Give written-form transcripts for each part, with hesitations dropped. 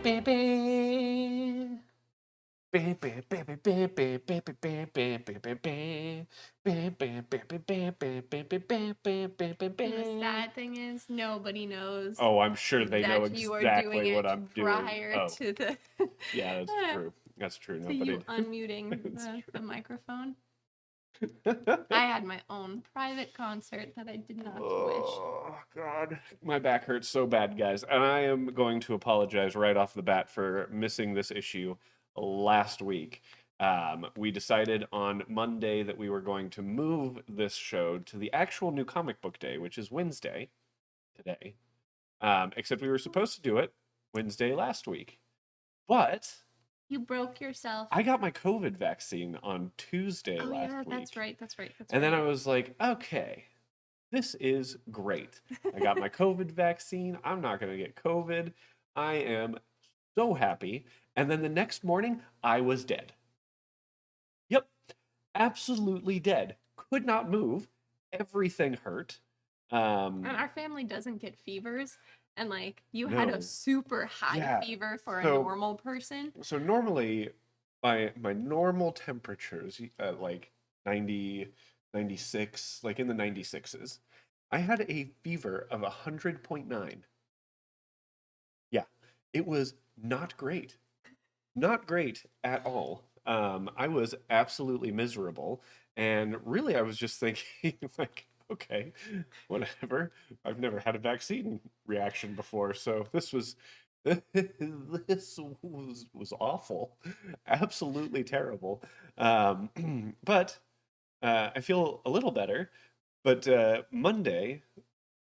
The sad thing is, nobody knows Oh, I'm sure they know that you are doing exactly what it I'm doing. prior Oh, to the yeah, that's true. That's true. to you Nobody. unmuting That's the microphone. true. I had my own private concert that I did not wish. Oh, God. My back hurts so bad, guys. And I am going to apologize right off the bat for missing this issue last week. We decided on Monday that we were going to move this show to the actual new comic book day, which is Wednesday today. Except we were supposed to do it Wednesday last week. But You broke yourself. I got my COVID vaccine on Tuesday Oh last yeah, week. that's right. That's right. That's And right. then I was like, okay, this is great. I got my COVID vaccine. I'm not going to get COVID. I am so happy. And then the next morning, I was dead. Yep, absolutely dead. Could not move. Everything hurt. And our family doesn't get fevers. And like you had a No. super high Yeah. fever for a So normal person. so normally my normal temperatures like 90, 96, like in the 96s. I had a fever of 100.9. Yeah, it was not great. Not great at all. I was absolutely miserable. And really, I was just thinking, like, okay, whatever. I've never had a vaccine reaction before, so this was awful, absolutely terrible. But I feel a little better. But Monday,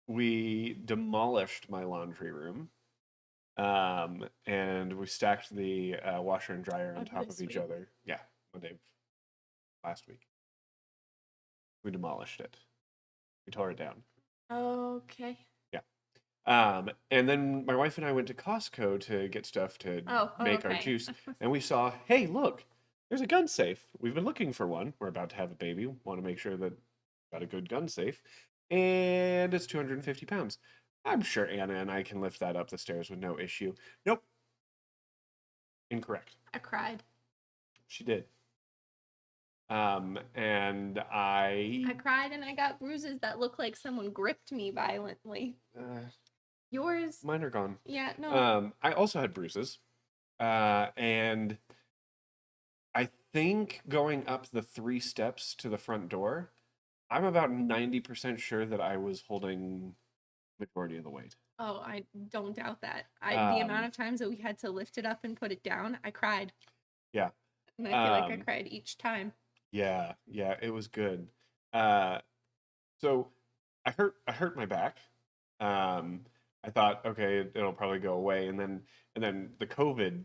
we demolished my laundry room, and we stacked the washer and dryer on Oh, top really of each sweet. other. Yeah, Monday last week. We demolished it. We tore it down. Okay. Yeah. And then my wife and I went to Costco to get stuff to Oh, make our okay. juice, and we saw, hey, look, there's a gun safe. We've been looking for one. We're about to have a baby. Want to make sure that got a good gun safe, and it's 250 pounds. I'm sure Anna and I can lift that up the stairs with no issue. Nope, incorrect. I cried. She did. And I cried and I got bruises that look like someone gripped me violently. uh, Yours? mine are gone. Yeah, no. I also had bruises, and I think going up the 3 steps to the front door, I'm about 90% sure that I was holding majority of the weight. Oh, I don't doubt that. The amount Um, of times that we had to lift it up and put it down, I cried. yeah. And I feel like I Um, cried each time. yeah, it was good. Uh, so I hurt my back. Um, I thought, okay, it'll probably go away, and then the COVID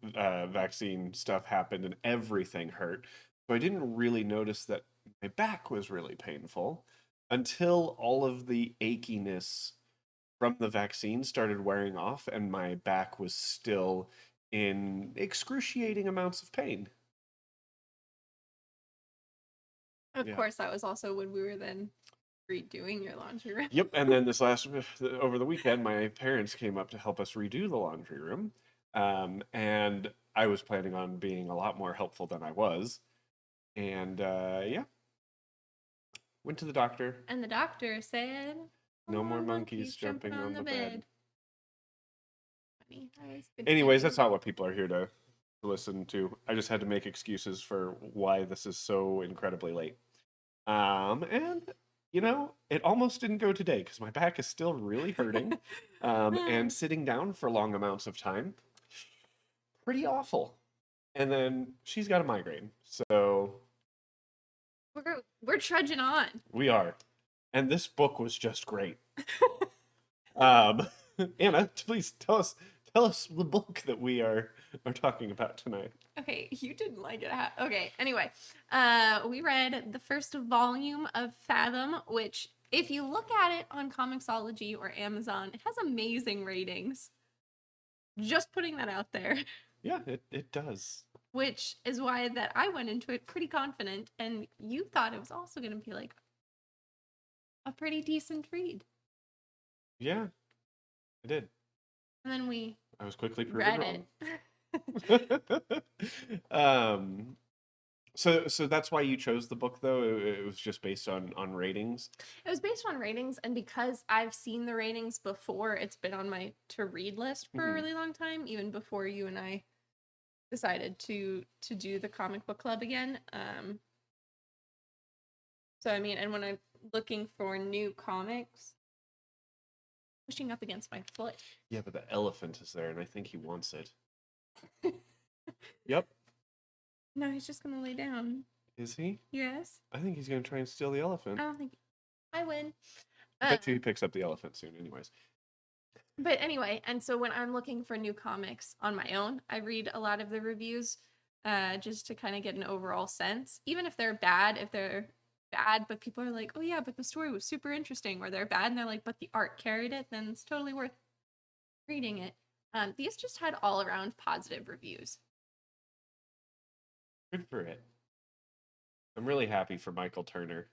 vaccine stuff happened, and everything hurt. So I didn't really notice that my back was really painful until all of the achiness from the vaccine started wearing off, and my back was still in excruciating amounts of pain. Of Yeah. course, that was also when we were then redoing your laundry room. Yep, and then this last over the weekend, my parents came up to help us redo the laundry room, and I was planning on being a lot more helpful than I was, and yeah, went to the doctor. And the doctor said, "No No more more monkeys monkeys jumping jumping on on the the bed. bed." Funny. I was Anyways, that's confused. not what people are here to listen to. I just had to make excuses for why this is so incredibly late. And it almost didn't go today because my back is still really hurting. And sitting down for long amounts of time, pretty awful. And then she's got a migraine, so We're trudging on. we are. And this book was just great. Um, Anna, please tell us the book that we are talking about tonight. Okay, you didn't like it. Okay, anyway, we read the first volume of Fathom, which, if you look at it on Comixology or Amazon, it has amazing ratings. Just putting that out there. Yeah, it does. Which is why that I went into it pretty confident, and you thought it was also going to be like a pretty decent read. Yeah, I did. And then we I was quickly proven read wrong. it. So that's why you chose the book, though. It was just based on ratings. It was based on ratings, and because I've seen the ratings before, it's been on my to read list for a Mhm. really long time, even before you and I decided to do the comic book club again. So I mean, and when I'm looking for new comics, pushing up against my foot. Yeah, but the elephant is there, and I think he wants it. Yep. No, he's just gonna lay down. Is he? Yes. I think he's gonna try and steal the elephant. I don't think I win. I bet you he picks up the elephant soon, anyways. But anyway, and so when I'm looking for new comics on my own, I read a lot of the reviews just to kind of get an overall sense. Even if they're bad, but people are like, oh yeah, but the story was super interesting, or they're bad and they're like, but the art carried it, then it's totally worth reading it. These just had all around positive reviews. Good for it. I'm really happy for Michael Turner.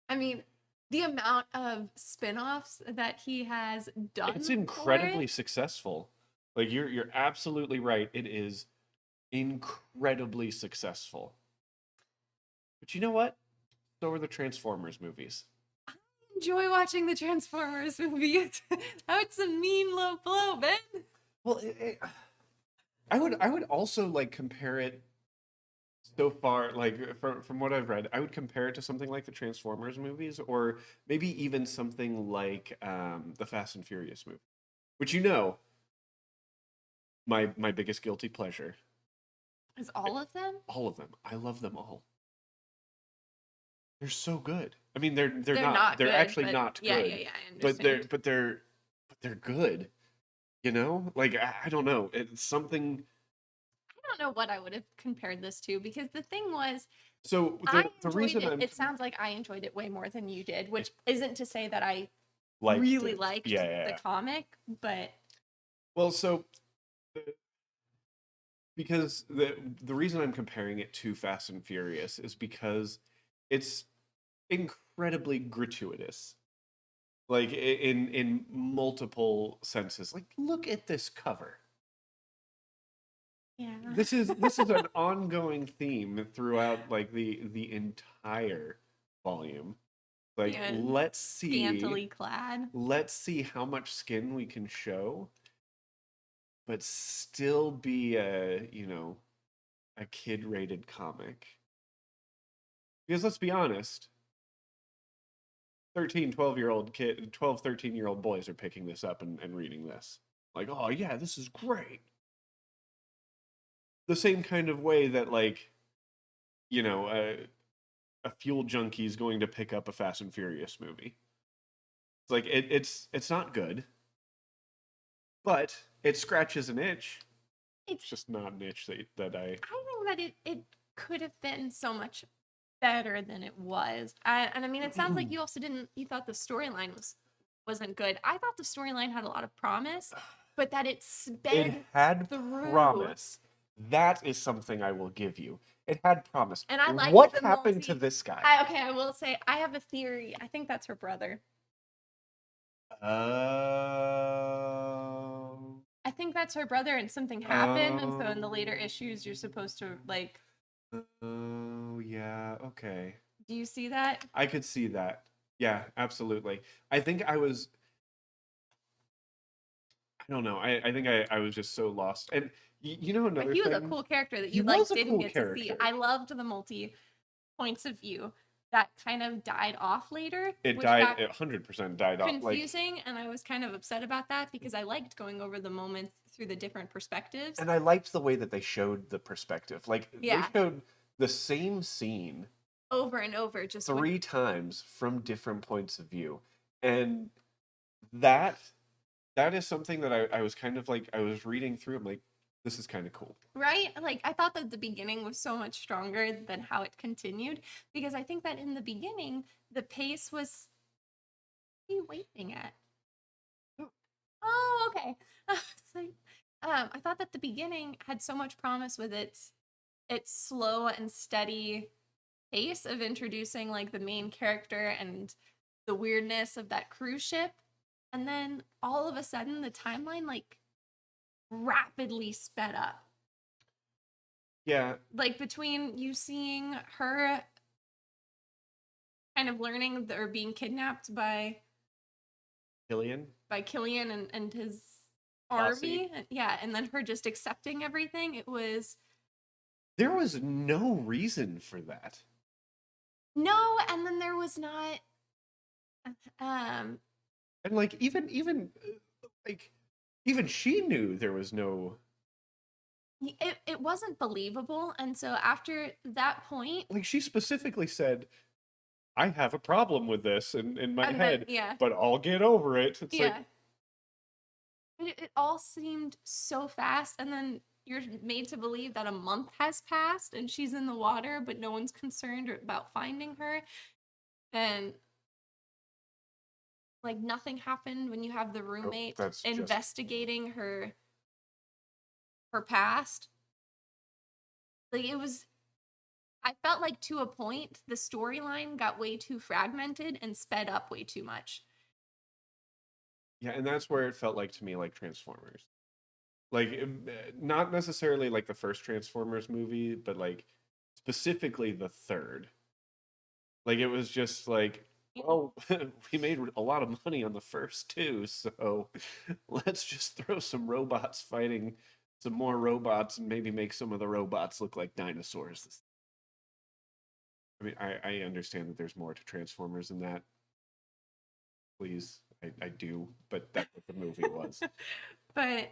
I mean, the amount of spin-offs that he has done It's for incredibly it. successful. Like you're absolutely right. It is incredibly successful. But you know what? So are the Transformers movies. Enjoy watching the Transformers movies. Oh, it's a mean low blow, man. Well, I would also like compare it so far, like from what I've read, I would compare it to something like the Transformers movies, or maybe even something like the Fast and Furious movie, which my biggest guilty pleasure. Is all of them? All of them. I love them all. They're so good. I mean, They're not they're good, actually but not yeah, good, I but understand. they're good. You know, like I don't know. It's something. I don't know what I would have compared this to because the thing was, So I the enjoyed reason it. I'm It sounds like I enjoyed it way more than you did, which isn't to say that I liked really it. liked Yeah, yeah, the yeah. comic, but Well, so because the reason I'm comparing it to Fast and Furious is because it's incredibly gratuitous. Like in multiple senses. Like look at this cover. yeah. This is an ongoing theme throughout like the entire volume. Like Yeah, scantily clad. let's see how much skin we can show, but still be a kid rated comic. Because let's be honest, 13, 12-year-old kid 12, 13-year-old boys are picking this up and reading this. Like, oh yeah, this is great. The same kind of way that like, you know, a fuel junkie is going to pick up a Fast and Furious movie. It's like it's not good, but it scratches an itch. It's It's just not an itch that I. I think that it could have been so much better than it was. And I mean, it sounds like you also didn't. You thought the storyline wasn't good. I thought the storyline had a lot of promise, but that it It sped had through. promise. That is something I will give you. It had promise. And I liked What the happened to multi. this guy? Okay, I will say I have a theory. I think that's her brother. Oh. I think that's her brother, and something happened, and so in the later issues, you're supposed to like. Oh, yeah. Okay. Do you see that? I could see that. Yeah, absolutely. I think I was. I don't know. I think I was just so lost. And you know But another he was a thing? cool character that He you was like a didn't cool get to see. character. I loved the multi points of view that kind of died off later, It which died. got 100% died off. Like, confusing, and I was kind of upset about that because I liked going over the moments through the different perspectives. and I liked the way that they showed the perspective. Like they Yeah, showed the same scene over and over, just with 3 times from different points of view, and that that is something that I was kind of like I was reading through. I'm like, this is kind of cool. right? Like I thought that the beginning was so much stronger than how it continued because I think that in the beginning the pace was what are you waving at? Oh, okay. It's like, I thought that the beginning had so much promise with its slow and steady pace of introducing like the main character and the weirdness of that cruise ship, and then all of a sudden the timeline like rapidly sped up. Yeah. Like between you seeing her kind of learning or being kidnapped Killian? by Killian and his Posse. army, yeah, and then her just accepting everything. It was There was no reason for that. no, and then there was not. Um, And like like even she knew there was no, it wasn't believable, and so after that point, like she specifically said, I have a problem with this in my and then head, yeah, but I'll get over it. It's like, yeah, it all seemed so fast, and then you're made to believe that a month has passed and she's in the water, but no one's concerned about finding her, and like nothing happened when you have the nope, roommate that's just investigating her past. Like it was, I felt like to a point the storyline got way too fragmented and sped up way too much. yeah, and that's where it felt like to me like Transformers. Like not necessarily like the first Transformers movie, but like specifically the third. Like it was just like, well, we made a lot of money on the first two, so let's just throw some robots fighting some more robots and maybe make some of the robots look like dinosaurs. I mean, I understand that there's more to Transformers than that. Please, I do, but that's what the movie was. But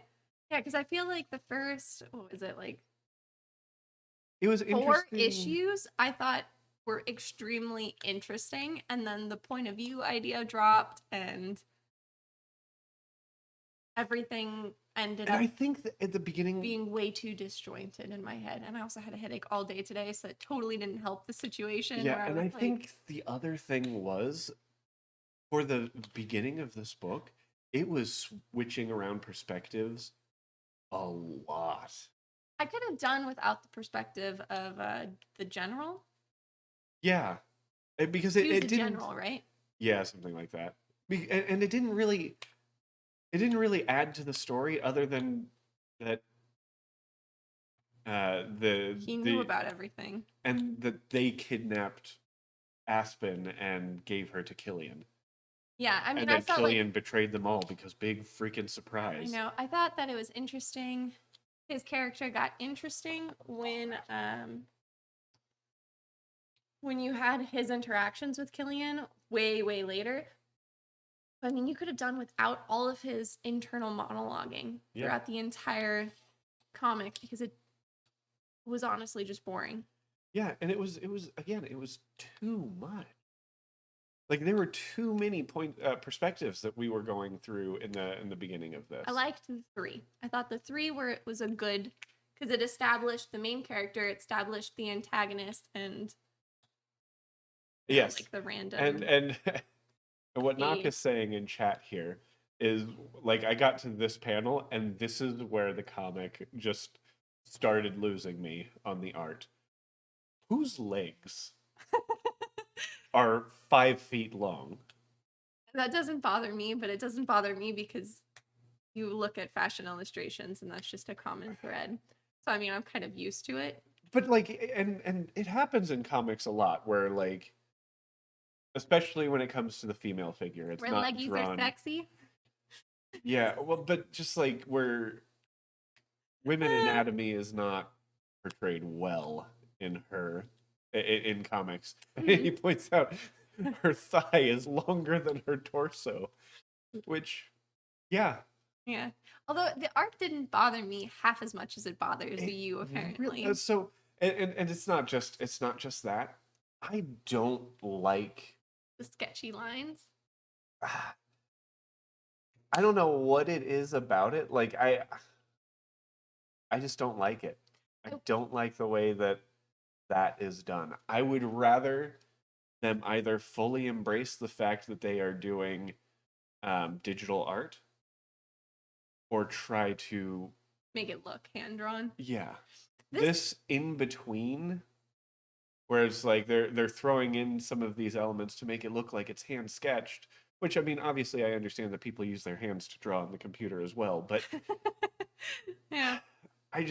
yeah, because I feel like the first, what was it, like It was four interesting. issues I thought were extremely interesting. And then the point of view idea dropped and everything ended And up I think that at the beginning, being way too disjointed in my head. And I also had a headache all day today, so it totally didn't help the situation yeah, where I and was I like, think the other thing was for the beginning of this book, it was switching around perspectives a lot. I could have done without the perspective of the general. Yeah, because She was it the didn't. general, right? Yeah, something like that. And it didn't really add to the story other than that He knew the about everything. and that they kidnapped Aspen and gave her to Killian. Yeah, I mean, And I then felt like, Killian betrayed them all because big freaking I surprise. know, I thought that it was interesting. His character got interesting when you had his interactions with Killian way later. I mean, you could have done without all of his internal monologuing Yeah. throughout the entire comic because it was honestly just boring. Yeah, and it was again, it was too much. Like there were too many perspectives that we were going through in the beginning of I this. liked the three. I thought the three were it was a good because it established the main character, established the antagonist, and Yes. like the And random and what Knock is aid. saying in chat here is like I got to this panel and this is where the comic just started losing me on the art. Whose legs are 5 feet long? That doesn't bother me, but it doesn't bother me because you look at fashion illustrations and that's just a common thread. So I mean, I'm kind of used to it. But like and it happens in comics a lot where like especially when it comes to the female figure, it's Where not leggies are drawn. sexy. Yeah, well, but just like where women anatomy is not portrayed well in her in comics. He points out her thigh is longer than her torso, which yeah, Yeah. Although the art didn't bother me half as much as it bothers it you, really apparently. so and it's not just that. I don't like The sketchy lines. I don't know what it is about it. Like I just don't like it. I I, don't like the way that that is done. I would rather them either fully embrace the fact that they are doing digital art or try to, make it look hand drawn. yeah, This this in between where it's like they're throwing in some of these elements to make it look like it's hand sketched, which I mean obviously I understand that people use their hands to draw on the computer as well, but Yeah. I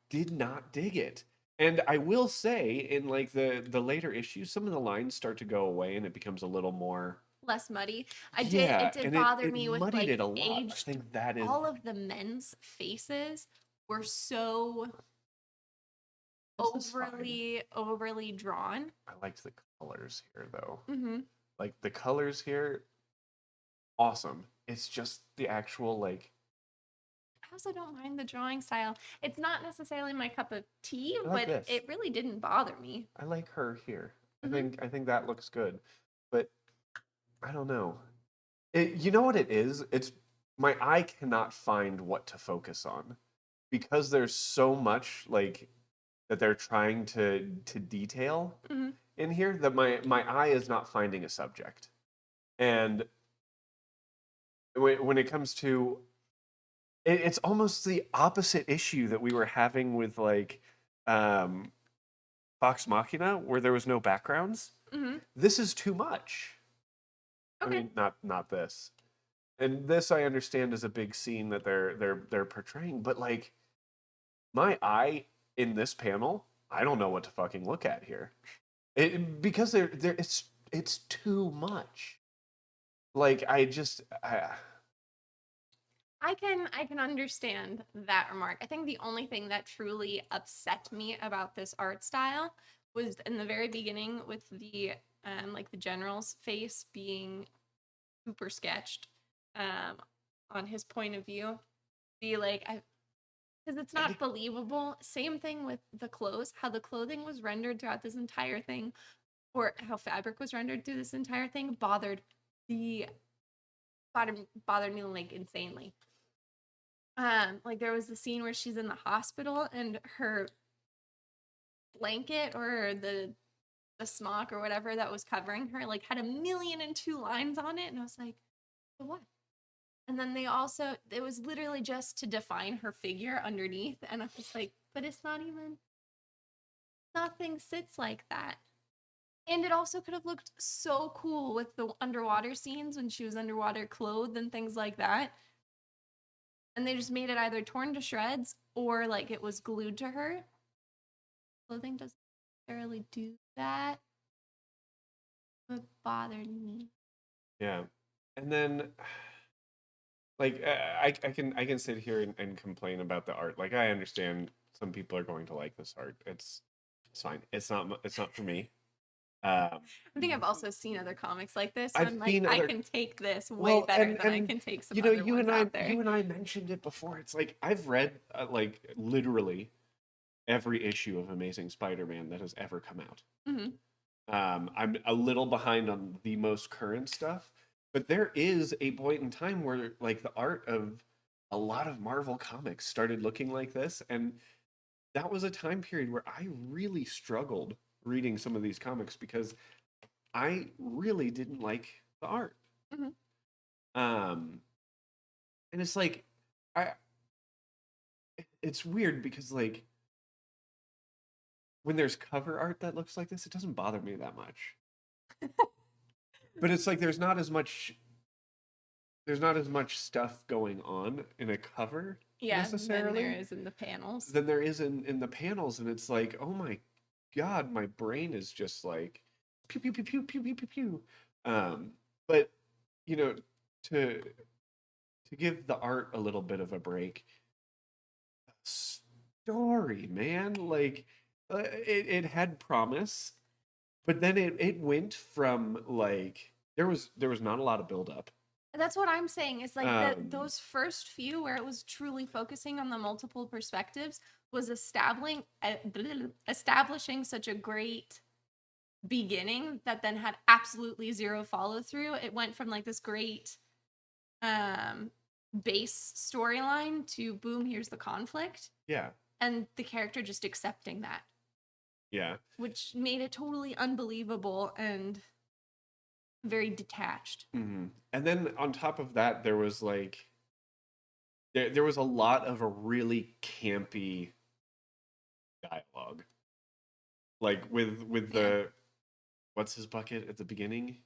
did not dig it. And I will say, in like the later issues, some of the lines start to go away, and it becomes a little more. Less muddy. It Yeah, did and bother it me with muddied like it a lot. I aged, think that is all of the men's faces were so this is fine. overly drawn. I liked the colors here though. Mm-hmm. Like the colors here, awesome. It's just the actual like I also don't mind the drawing style. It's not necessarily my cup of tea, I like but this. it really didn't bother me. I like her here. Mm-hmm. I think that looks good. But I don't know. You know what it is? It's my eye cannot find what to focus on because there's so much like that they're trying to detail Mm-hmm. in here that my eye is not finding a subject. And when it comes to it's almost the opposite issue that we were having with like um, Vox Machina, where there was no backgrounds. Mm-hmm. This is too much. I Okay. mean, not this. And this I understand is a big scene that they're portraying, but like my eye in this panel, I don't know what to fucking look at here. Because it's too much. Like I can understand that remark. I think the only thing that truly upset me about this art style was in the very beginning with the like the general's face being super sketched um on his point of view. Be like I because it's not believable. Same thing with the clothes, how the clothing was rendered throughout this entire thing, or how fabric was rendered through this entire thing the bothered me like insanely. Like there was the scene where she's in the hospital and her blanket or the smock or whatever that was covering her like had 1,000,002 lines on it, and I was like, for what? And then they also it was literally just to define her figure underneath, and I was like, but it's not even nothing sits like that. And it also could have looked so cool with the underwater scenes when she was underwater clothed and things like that. And they just made it either torn to shreds or like it was glued to her. Clothing doesn't necessarily do that. It bothered me. yeah. And then like I can sit here and complain about the art. Like I understand some people are going to like this art. It's fine. It's not for me. Um, I think I've also seen other comics like this, so I've I'm like, seen I other can take this way well, better than I and can take some you know other ones out there. you and I mentioned it before. It's like I've read like literally every issue of Amazing Spider-Man that has ever come out. Hmm. I'm a little behind on the most current stuff, but there is a point in time where like the art of a lot of Marvel comics started looking like this, and that was a time period where I really struggled reading some of these comics because I really didn't like the art. Hmm. Um, and it's like I it's weird because like when there's cover art that looks like this, it doesn't bother me that much. But it's like there's not as much stuff going on in a cover Yeah, than there necessarily is in the panels. than there is in the panels, and it's like, oh my god, my brain is just like pew pew pew pew pew pew pew pew. Um, but you know, to give the art a little bit of a break, story, man, like it had promise, but then it went from like there was not a lot of build up. That's what I'm saying. Is like that Um, those first few where it was truly focusing on the multiple perspectives was establishing such a great beginning that then had absolutely zero follow through. It went from like this great um base storyline to boom, here's the conflict, yeah, and the character just accepting that, yeah. which made it totally unbelievable and very detached. And then on top of that, there was like there was a lot of a really campy dialogue, like with Yeah. the what's his bucket at the beginning,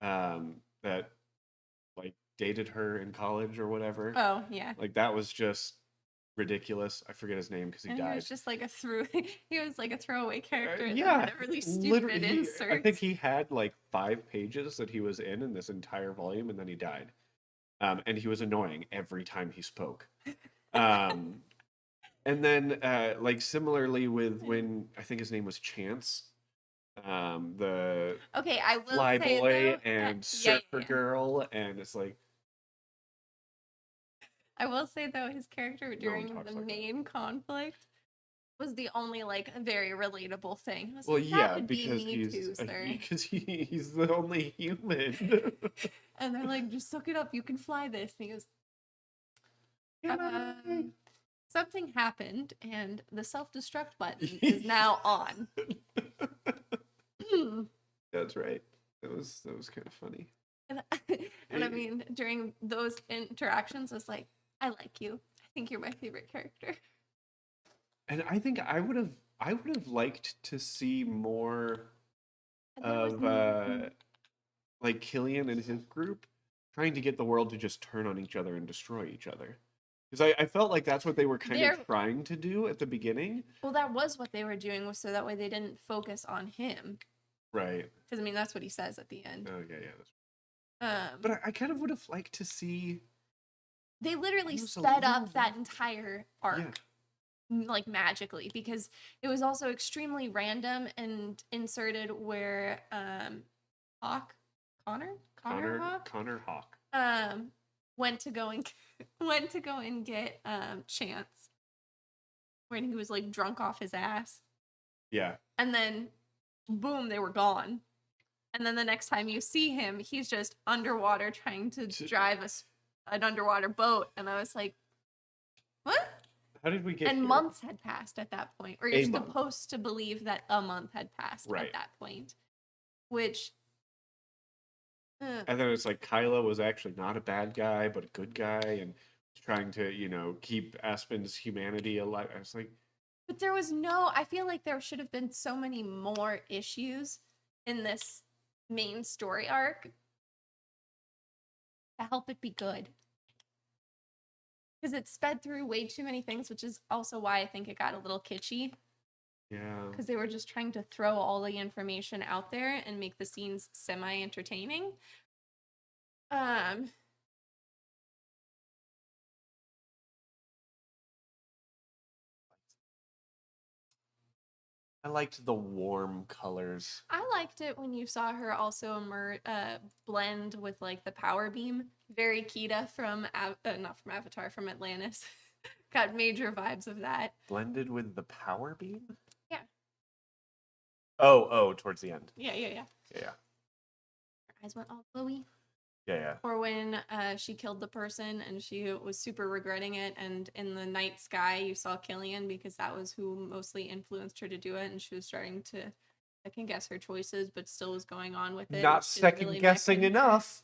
that like dated her in college or whatever. Oh, yeah. Like that was just ridiculous. I forget his name because he And he died. was just like he was like a throwaway character that Yeah, had a really literally. stupid I think insert. he had like 5 pages that he was in this entire volume, and then he died. And he was annoying every time he spoke. Um, and then, like similarly with when I think his name was Chance, the Okay, I will Fly say Boy though, and yeah, yeah, Surfer yeah. Girl, and it's like I will say though, his character no one during the talks like that. main conflict was the only like very relatable thing. I was Well, like, that yeah, would be because me too, sir. he's the only human. And they're like, just suck it up, you can fly this. And he goes, Can I? something happened, and the self-destruct button is now on. That's right. That was kind of funny. And I mean, during those interactions, I was like, I like you. I think you're my favorite character. And I think I would have liked to see more And there was of like Killian and his group trying to get the world to just turn on each other and destroy each other. Because I felt like that's what they were kind there. of trying to do at the beginning. Well, that was what they were doing, so that way they didn't focus on him. Right. Because I mean, that's what he says at the end. Oh yeah, yeah. But I kind of would have liked to see. They literally Use a sped up little that entire arc. Yeah. Like magically, because it was also extremely random and inserted where Hawk Connor Hawk Hawk. went to go and get Chance when he was like drunk off his ass, Yeah. and then boom, they were gone. And then the next time you see him, he's just underwater trying to drive an underwater boat, and I was like, what? How did we get And here? months had passed at that point, or you're A month. supposed to believe that a month had passed Right. at that point, which And then it's like Kylo was actually not a bad guy, but a good guy, and trying to, keep Aspen's humanity alive. I was like, but there was no, I feel like there should have been so many more issues in this main story arc to help it be good, because it sped through way too many things, which is also why I think it got a little kitschy. yeah. Because they were just trying to throw all the information out there and make the scenes semi-entertaining. I liked the warm colors. I liked it when you saw her also blend with like the power beam. Very Kita from not from Avatar, from Atlantis. Got major vibes of that. Blended with the power beam? Yeah. Oh, towards the end. Yeah. Yeah. Her eyes went all glowy. Yeah. Or when she killed the person and she was super regretting it, and in the night sky you saw Killian, because that was who mostly influenced her to do it, and she was starting to second guess her choices, but still was going on with it. Not second really guessing wrecking. enough.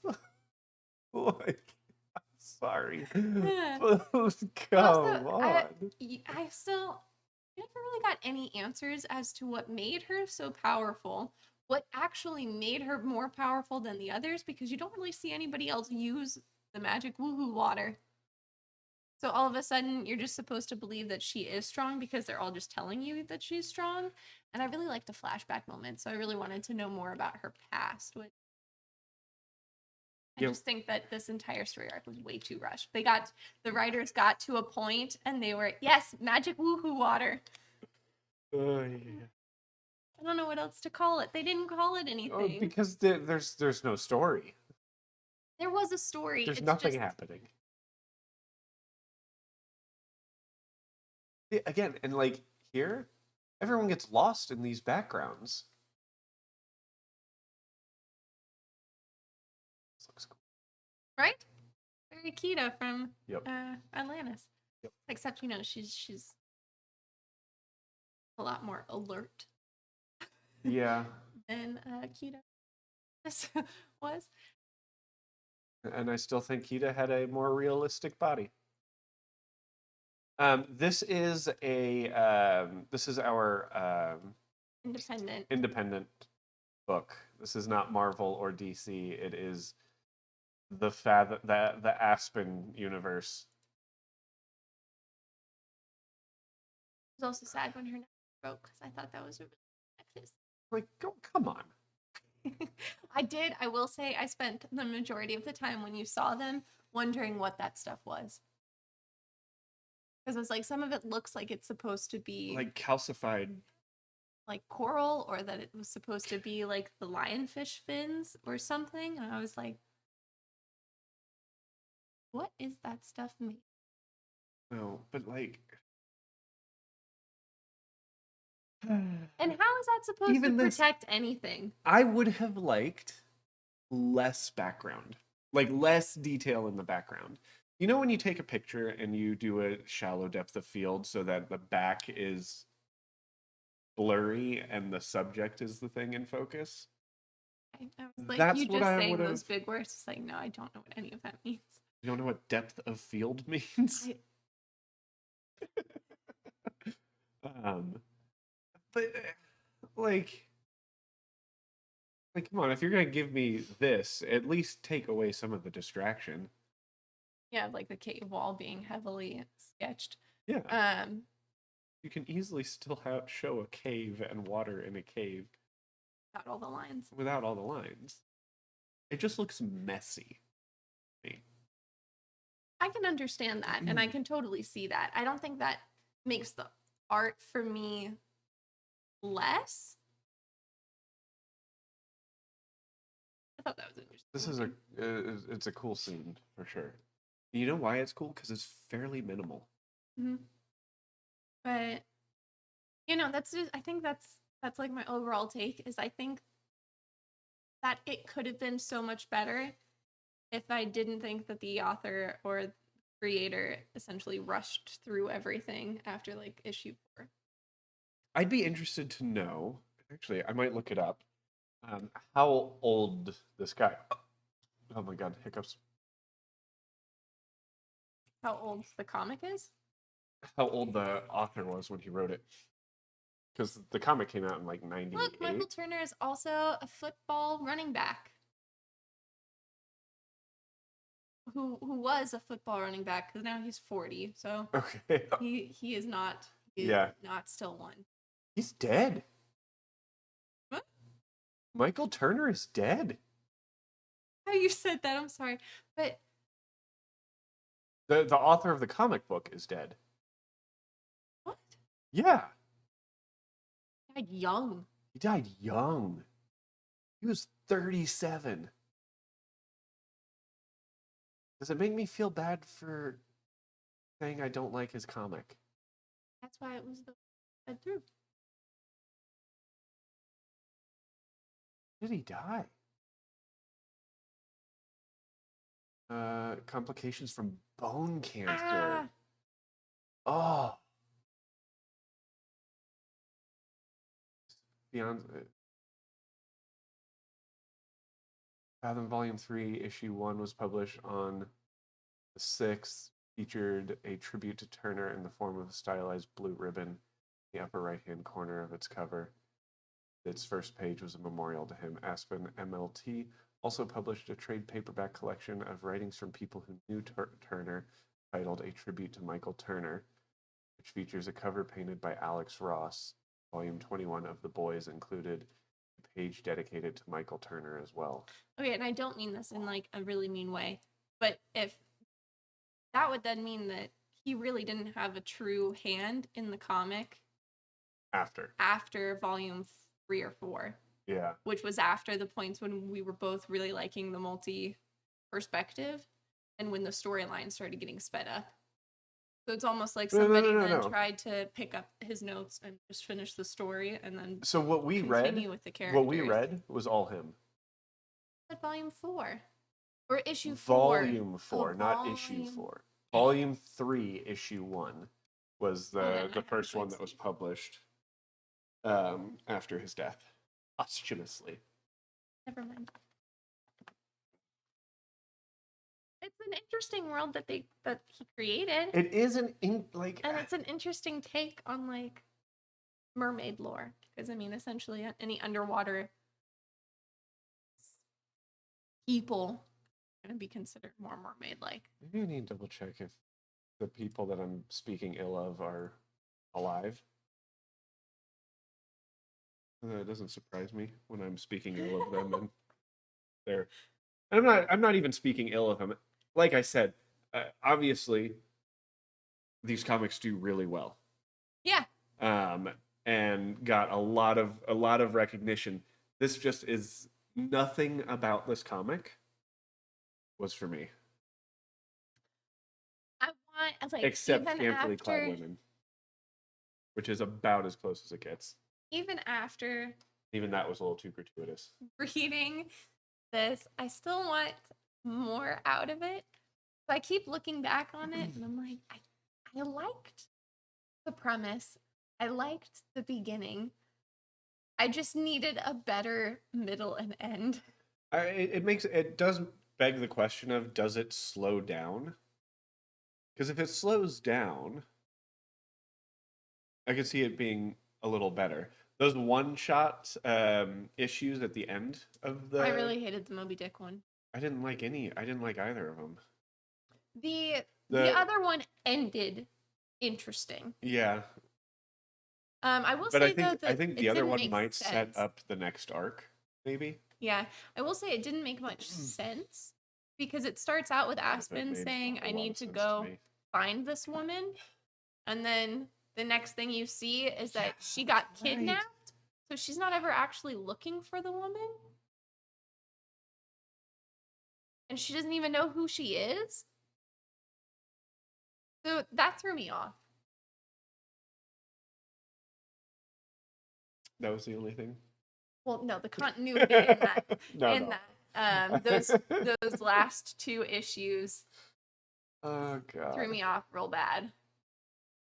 Like, I'm sorry. Come Also, on. I still never really got any answers as to what made her so powerful. What actually made her more powerful than the others, because you don't really see anybody else use the magic woohoo water. So all of a sudden, you're just supposed to believe that she is strong because they're all just telling you that she's strong. And I really liked the flashback moment, so I really wanted to know more about her past. I just think that this entire story arc was way too rushed. The writers got to a point and they were, yes, magic woohoo water. Yeah. I don't know what else to call it. They didn't call it anything. Because there's no story. There was a story. There's It's nothing just happening. Yeah, again, and like here, everyone gets lost in these backgrounds. This looks cool. right. Very Kita from Yep. Atlantis. Yep. Except she's a lot more alert Yeah. than Kita was. And I still think Kita had a more realistic body. This is our independent book. This is not Marvel or DC. It is the Aspen universe. It was also sad when her neck broke because I thought that was a really good necklace. Like, oh, come on. I will say, I spent the majority of the time when you saw them wondering what that stuff was. Because it was like, some of it looks like it's supposed to be Like calcified. like coral, or that it was supposed to be like the lionfish fins or something. And I was like, what is that stuff made? No, but like. And how is that supposed to Even this, protect anything? I would have liked less background, like less detail in the background. You know, when you take a picture and you do a shallow depth of field so that the back is blurry and the subject is the thing in focus? I was like, That's you what just I saying would those have. big words. It's like, no, I don't know what any of that means. You don't know what depth of field means? um, but like, come on, if you're gonna give me this, at least take away some of the distraction. Yeah, like the cave wall being heavily sketched. Yeah. You can easily still show a cave and water in a cave Got all the lines. without all the lines. It just looks messy. I can understand that, and I can totally see that. I don't think that makes the art for me less. I thought that was interesting. This is it's a cool scene for sure. You know why it's cool? Because it's fairly minimal. Mm-hmm. But you know, that's just, I think that's like my overall take is I think that it could have been so much better if I didn't think that the author or creator essentially rushed through everything after like issue 4. I'd be interested to know. Actually, I might look it up. How old this guy? Oh my god, hiccups. How old the comic is? How old the author was when he wrote it? Because the comic came out in like '98. Look, Michael Turner is also a football running back. Who was a football running back because now he's 40, so Okay. he is not not still one. He's dead. What? Michael Turner is dead. How you said that? I'm sorry, but The author of the comic book is dead. what? Yeah. He died young. He died young. He was 37. Does it make me feel bad for saying I don't like his comic? That's why it was the fed through. Did he die? Complications from bone cancer. Oh. Beyond Fathom Volume 3, Issue 1 was published on the 6th, featured a tribute to Turner in the form of a stylized blue ribbon in the upper right-hand corner of its cover. Its first page was a memorial to him. Aspen MLT also published a trade paperback collection of writings from people who knew Turner titled A Tribute to Michael Turner, which features a cover painted by Alex Ross. Volume 21 of The Boys included a page dedicated to Michael Turner as well. Okay, and I don't mean this in like a really mean way, but if that would then mean that he really didn't have a true hand in the comic after volume 3 or 4. Yeah. Which was after the points when we were both really liking the multi perspective and when the storyline started getting sped up. So it's almost like somebody tried to pick up his notes and just finish the story and then so what we continue read with the characters. What we read was all him. At volume 4 or issue 4. Volume 4, not issue 4. Volume 3, issue 1 was the first one that was published after his death, posthumously. Never mind. It's an interesting world that he created. It is and it's an interesting take on like mermaid lore because I mean essentially any underwater people going to be considered more mermaid-like. Maybe I need to double check if the people that I'm speaking ill of are alive. It doesn't surprise me when I'm speaking ill of them, and they're. And I'm not even speaking ill of them. Like I said, obviously, these comics do really well. Yeah. And got a lot of recognition. This just is nothing about this comic was for me. I want, like, Except even scantily clad after, women, which is about as close as it gets. even after Even that was a little too gratuitous. reading this, I still want more out of it. So I keep looking back on it and I'm like, I liked the premise. I liked the beginning. I just needed a better middle and end. It does beg the question of, does it slow down? Because if it slows down, I could see it being a little better. Those one-shot issues at the end of I really hated the Moby Dick one. I didn't like either of them. The other one ended interesting. Yeah. I will But say though I that think it the other didn't one make might sense. set up the next arc, maybe. Yeah, I will say it didn't make much sense because it starts out with Aspen saying, "I need to go find this woman," and then the next thing you see is that she got kidnapped, so she's not ever actually looking for the woman, and she doesn't even know who she is. So that threw me off. That was the only thing. Well, no, the continuity in that, No. those last two issues Oh god. threw me off real bad.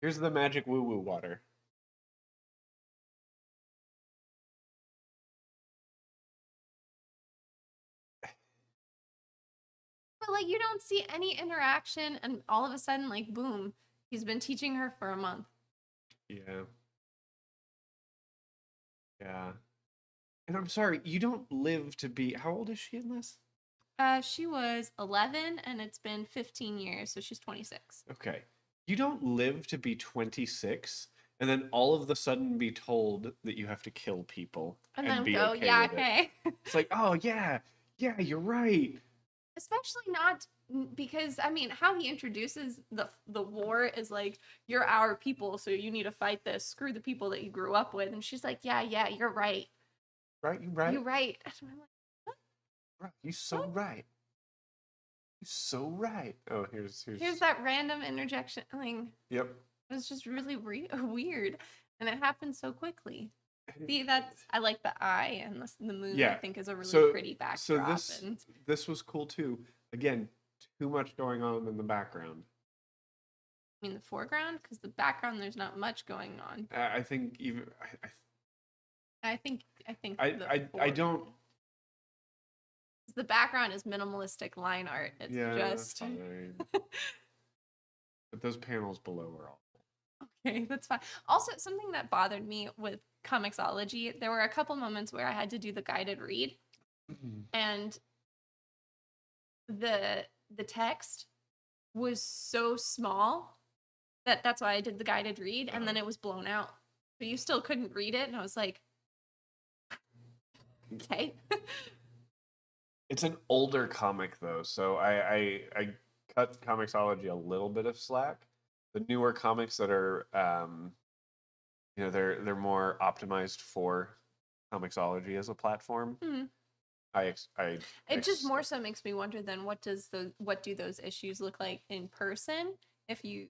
Here's the magic woo-woo water. But like you don't see any interaction and all of a sudden like boom, he's been teaching her for a month. Yeah. Yeah. And I'm sorry, you don't live to be, how old is she in this? She was 11 and it's been 15 years, so she's 26. Okay. You don't live to be 26 and then all of the sudden be told that you have to kill people And and then be go, okay yeah, with okay. It's like, oh yeah, you're right. Especially not because I mean, how he introduces the war is like, you're our people, so you need to fight this. Screw the people that you grew up with. And she's like, yeah, you're right. Right, you right. You're right. And I'm like, Right. You so right. You so right. Oh, here's that random interjection. Like, Yep. it was just really weird, and it happened so quickly. See, I like the eye and the moon. Yeah. I think is a really pretty backdrop. So And this was cool too. Again, too much going on in the background. I mean the foreground, because the background there's not much going on. I think even I think I don't. The background is minimalistic line art. It's just fine. But those panels below are all okay. That's fine. Also, something that bothered me with Comixology, there were a couple moments where I had to do the guided read, and the text was so small that's why I did the guided read, and then it was blown out, so you still couldn't read it, and I was like, okay. It's an older comic though, so I cut Comixology a little bit of slack. The newer comics that are they're more optimized for Comixology as a platform. Mm-hmm. It just more so makes me wonder then what do those issues look like in person if you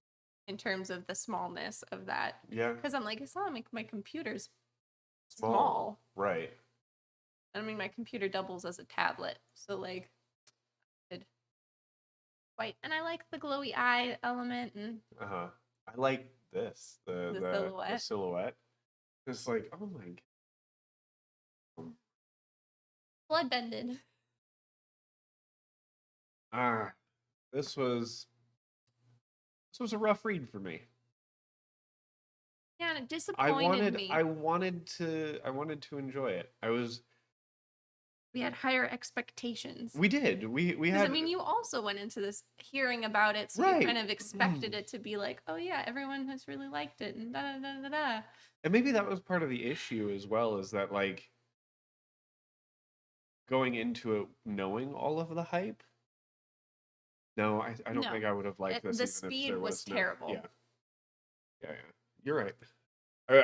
in terms of the smallness of that. Yeah. Because I'm like, it's not like my computer's small. Right. I mean, my computer doubles as a tablet, so like, white, and I like the glowy eye element, and I like this the silhouette. It's like, oh my god, blood-bended. This was a rough read for me. Yeah, and it disappointed me. I wanted to enjoy it. we had higher expectations. We did. We Because I had mean, you also went into this hearing about it, so you right. kind of expected it to be like, oh yeah, everyone has really liked it, and da da da da da. And maybe that was part of the issue as well, is that like going into it knowing all of the hype. No, I don't think No, I would have liked this the even if speed there was was no. Yeah, terrible. yeah, yeah. You're right.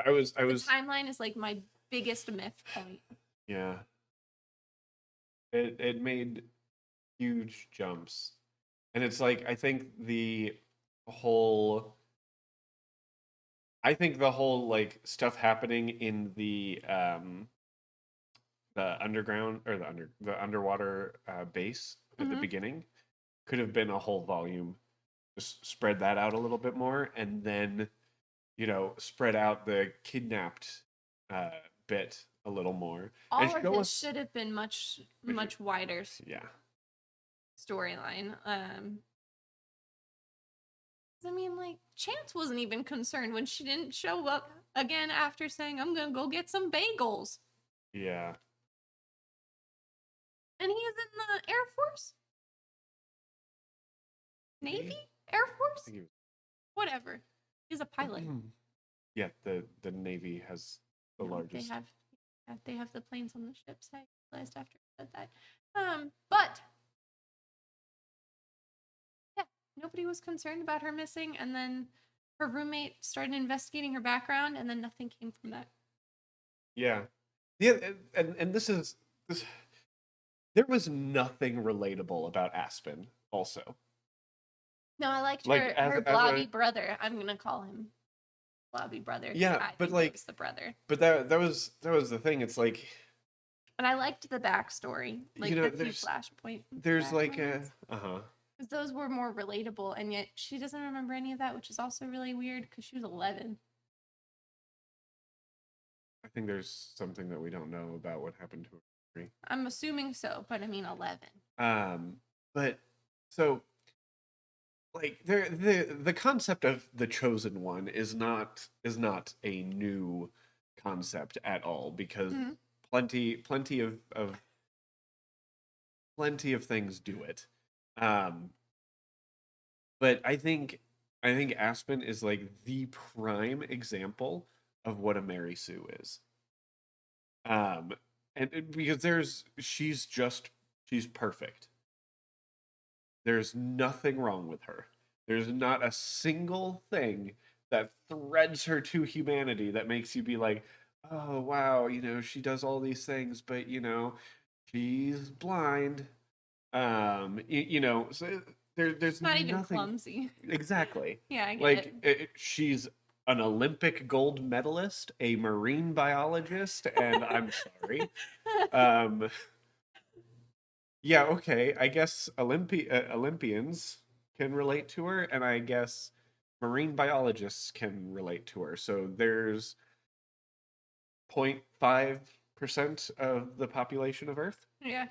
I was The timeline is like my biggest myth point. yeah. It made huge jumps, and it's like whole the whole like stuff happening in the underground or the underwater base at the Hmm. beginning could have been a whole volume. Just spread that out a little bit more, and then spread out the kidnapped uh, bit a little more, and All of show this us. should have been much wider Yeah, storyline. I mean, like Chance wasn't even concerned when she didn't show up again after saying, "I'm gonna go get some bagels," yeah. and he is in the Air Force, Maybe? Navy, Air I Force, think he whatever. He's a pilot. was. Yeah, the Navy has the No, largest. they have the planes on the ships. I realized after I said that. But yeah, nobody was concerned about her missing, and then her roommate started investigating her background, and then nothing came from that. Yeah, yeah, and this. There was nothing relatable about Aspen. Also, No, I liked like her as a blobby brother. I'm gonna call him blobby brother because yeah, I but think he like was the brother. but that was the thing. It's like And I liked the backstory, like the few there's flashback like a moments, uh-huh. because those were more relatable. And yet she doesn't remember any of that, which is also really weird because she was 11. I think there's something that we don't know about what happened to her. I'm assuming so, but I mean 11. Um, but so like the concept of the chosen one is not a new concept at all, because Mm-hmm. plenty of things do it. Um, but I think Aspen is like the prime example of what a Mary Sue is. Um, and because she's perfect. There's nothing wrong with her. There's not a single thing that threads her to humanity that makes you be like, oh wow, she does all these things, but she's blind. So there's She's not even nothing clumsy. exactly. Yeah, I get Like she's an Olympic gold medalist, a marine biologist, and I'm sorry. it. Um, yeah, okay. I guess Olympians can relate to her, and I guess marine biologists can relate to her. So there's 0.5% of the population of Earth. Yeah.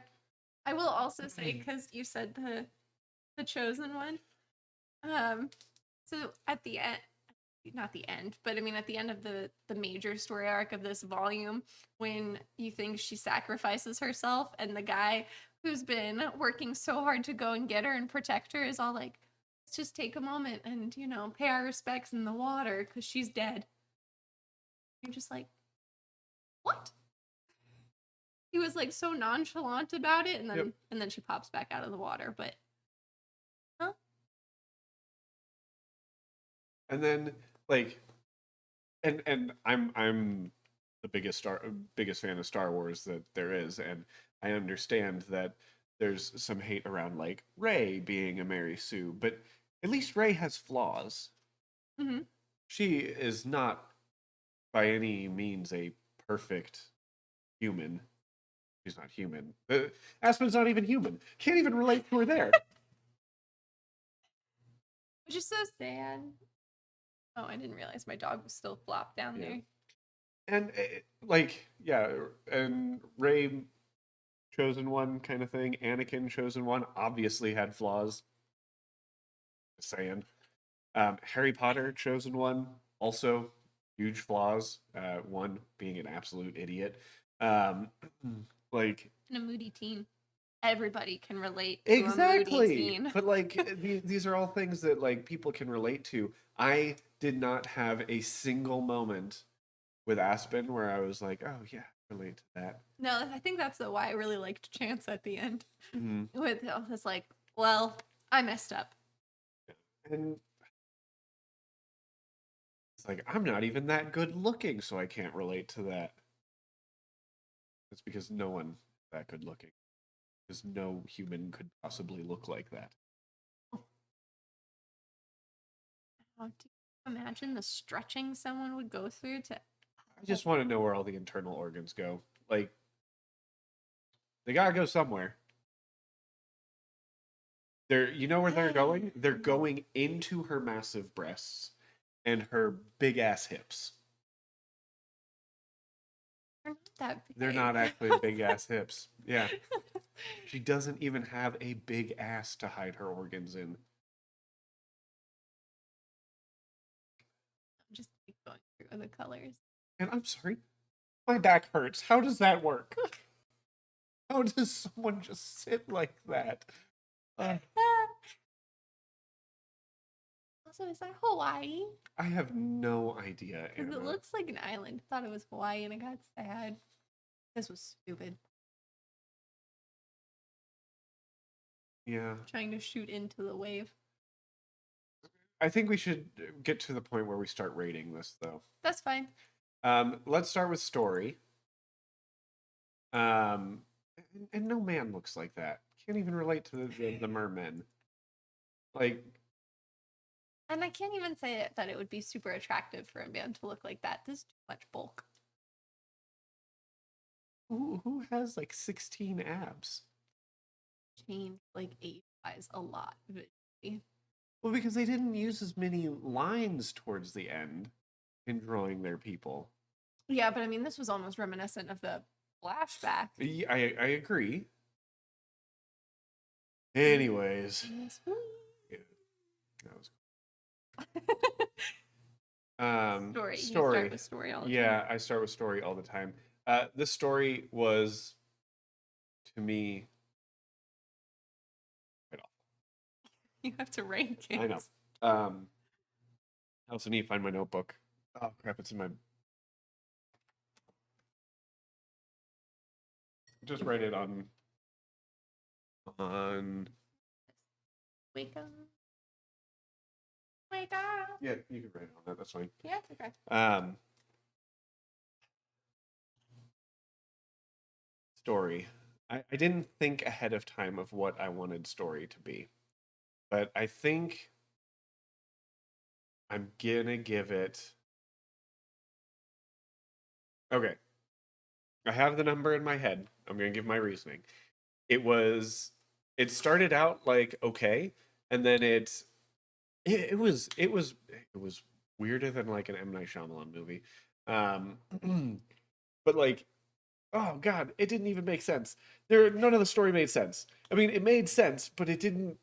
I will also say, because you said the chosen one. Um, so at the end, not the end, but I mean at the end of the major story arc of this volume, when you think she sacrifices herself, and the guy who's been working so hard to go and get her and protect her is all like, let's just take a moment and pay our respects in the water because she's dead. You're just like, what? He was like so nonchalant about it, and Yep. then she pops back out of the water. But huh? And then like and I'm the biggest fan of Star Wars that there is, and I understand that there's some hate around like Rey being a Mary Sue, but at least Rey has flaws. Mm-hmm. She is not by any means a perfect human. She's not human. Aspen's not even human. Can't even relate to her there. Which is so sad. Oh, I didn't realize my dog was still flopped down Yeah. there. And like yeah, and Rey chosen one kind of thing. Anakin chosen one obviously had flaws. Just saying. Harry Potter chosen one also huge flaws. One being an absolute idiot. Um, Like, And a moody teen. Everybody can relate to a moody exactly. teen. But like these are all things that like people can relate to. I did not have a single moment with Aspen where I was like, oh yeah, relate to that. No, I think that's why I really liked Chance at the end. Mhm. With this, like, well, I messed up. And it's like I'm not even that good looking, so I can't relate to that. It's because no one is that good looking. Because no human could possibly look like that. How do you imagine the stretching someone would go through to? I just want to know where all the internal organs go. Like, they gotta go somewhere. You know where they're going? They're going into her massive breasts and her big ass hips. They're not that big. They're not actually big ass hips. Yeah. She doesn't even have a big ass to hide her organs in. Just keep going through the colors. And I'm sorry, my back hurts. How does that work? How does someone just sit like that? Also, is that Hawaii? I have no idea, Because it Anna. looks like an island. I thought it was Hawaii and I got sad. This was stupid. Yeah. Trying to shoot into the wave. I think we should get to the point where we start rating this, though. That's fine. Let's start with story. And no man looks like that. Can't even relate to the mermen. Like, And I can't even say that it would be super attractive for a man to look like that. There's too much bulk. who has like 16 abs? Change like age wise a lot visually. Well, because they didn't use as many lines towards the end in drawing their people. Yeah, but I mean, this was almost reminiscent of the flashback. I agree. Anyways, yeah, that was Story. You story. start with story all the Yeah, time. I start with story all the time. This story was, to me, quite awful. You have to rank it. I know. I also need to find my notebook. Oh crap! It's in my. Just write it on. Wake up. Wake up. Yeah, you can write it on that. That's fine. Yeah, it's okay. Story. I didn't think ahead of time of what I wanted story to be, but I think I'm gonna give it. Okay. I have the number in my head. I'm gonna give my reasoning. It was. It started out like okay, and then it was weirder than like an M. Night Shyamalan movie. But like, oh god, it didn't even make sense. None of the story made sense. I mean, it made sense, but it didn't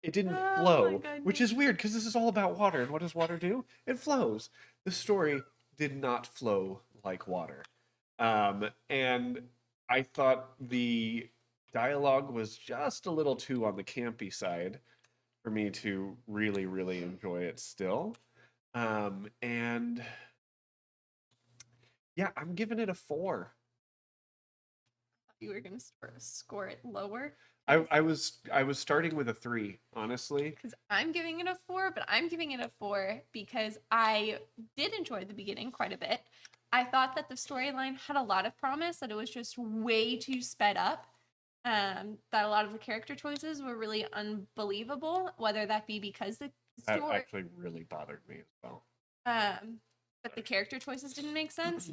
Oh my flow, which goodness. is weird because this is all about water. And what does water do? It flows. The story did not flow like water. And I thought the dialogue was just a little too on the campy side for me to really, really enjoy it still. And yeah, I'm giving it a 4. You were gonna score it lower. I was starting with a 3, honestly. Because I'm giving it a 4, but I'm giving it a 4 because I did enjoy the beginning quite a bit. I thought that the storyline had a lot of promise, that it was just way too sped up. That a lot of the character choices were really unbelievable, whether that be because the That story, actually really bothered me as well. that the character choices didn't make sense.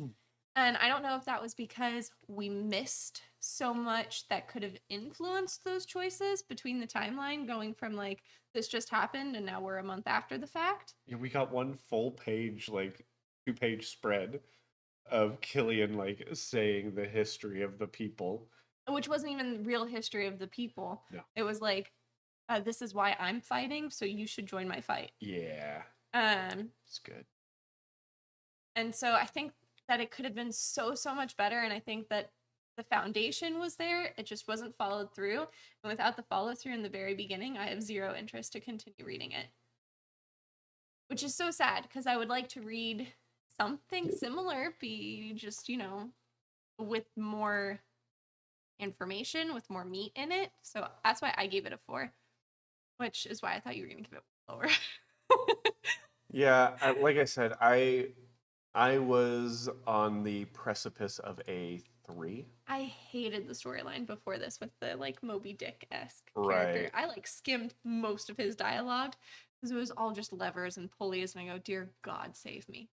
And I don't know if that was because we missed so much that could have influenced those choices between the timeline going from like this just happened and now we're a month after the fact. Yeah, we got one full page, like 2-page spread of Killian like saying the history of the people. Which wasn't even real history of the people. No. It was like, this is why I'm fighting, so you should join my fight. Yeah, it's good. And so I think that it could have been so much better, and I think that the foundation was there, it just wasn't followed through. And without the follow through in the very beginning, I have zero interest to continue reading it. Which is so sad because I would like to read something similar, be just, with more information, with more meat in it. So that's why I gave it a 4, which is why I thought you were going to give it lower. Yeah, like I said, I was on the precipice of a 3. I hated the storyline before this with the like Moby Dick-esque character. Right. I like skimmed most of his dialogue because it was all just levers and pulleys, and I go, dear God, save me.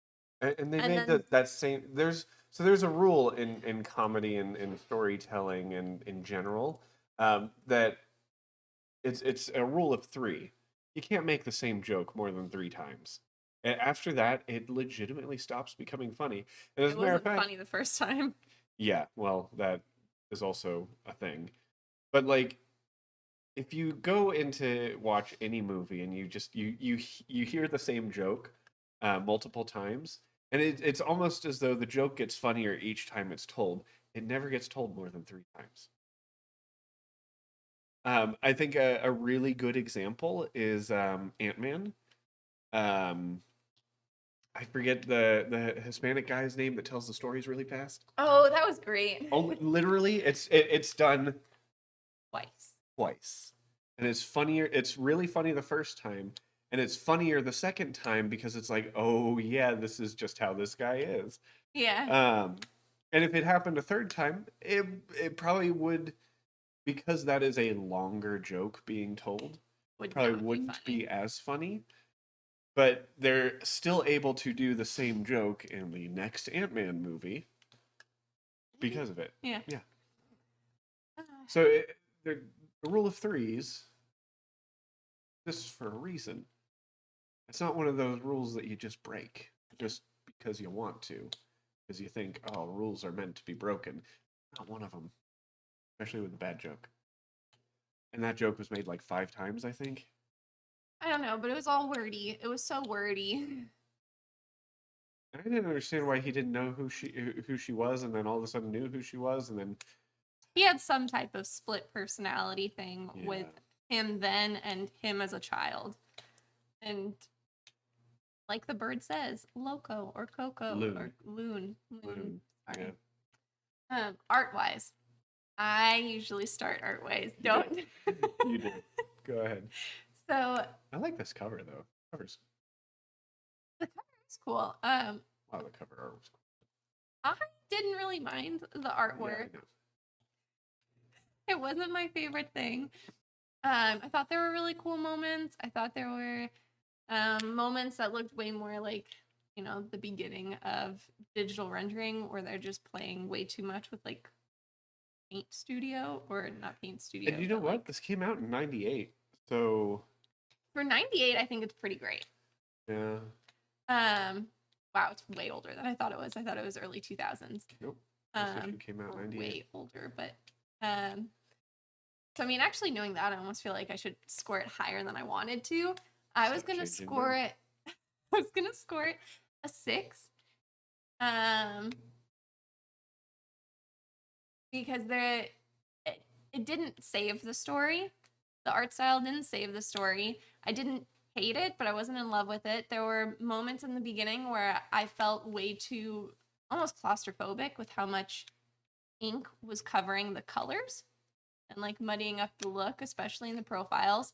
And they And made then that same there's a rule in comedy and in storytelling and in general, that it's a rule of 3. You can't make the same joke more than 3 times. And after that, it legitimately stops becoming funny. And as it a matter of wasn't fact, funny the first time. yeah, well, that is also a thing. But like, if you go into watch any movie and you hear the same joke multiple times, and it's almost as though the joke gets funnier each time it's told. It never gets told more than 3 times. I think a really good example is Ant-Man. Um, I forget the Hispanic guy's name that tells the stories really fast. Oh, that was great. Only literally, it's done Twice. twice, and it's funnier. It's really funny the first time, and it's funnier the second time because it's like, oh yeah, this is just how this guy is. Yeah. Um, and if it happened a third time, it probably would, because that is a longer joke being told. Would Probably not be wouldn't funny. be as funny, but they're still able to do the same joke in the next Ant-Man movie because of it. Yeah. Yeah. Uh, So the rule of threes, this is for a reason. It's not one of those rules that you just break just because you want to, because you think, oh, rules are meant to be broken. Not one of them, especially with a bad joke. And that joke was made like 5 times, I think. I don't know, but it was all wordy. It was so wordy. I didn't understand why he didn't know who she was, and then all of a sudden knew who she was, and then He had some type of split personality thing yeah, with him then and him as a child. And like the bird says, loco or coco or Loon. loon. Sorry. Yeah. Art wise, I usually start art wise. You Don't. did. You did. Go ahead. So I like this cover though. Cover's the cover is cool. wow, the cover art was cool. I didn't really mind the Yeah, artwork. I know. It wasn't my favorite thing. I thought there were really cool moments. I thought there were moments that looked way more like, the beginning of digital rendering, where they're just playing way too much with like Paint Studio, or not Paint Studio. And you know but, what? like, This came out in '98, so for 98, I think it's pretty great. yeah. Wow, it's way older than I thought it was. I thought it was early 2000s. Nope. This issue came out in '98. Way older, but so I mean, actually knowing that, I almost feel like I should score it higher than I wanted to. I was gonna score it. I was gonna score it a 6. Because it didn't save the story. The art style didn't save the story. I didn't hate it, but I wasn't in love with it. There were moments in the beginning where I felt way too almost claustrophobic with how much ink was covering the colors and like muddying up the look, especially in the profiles.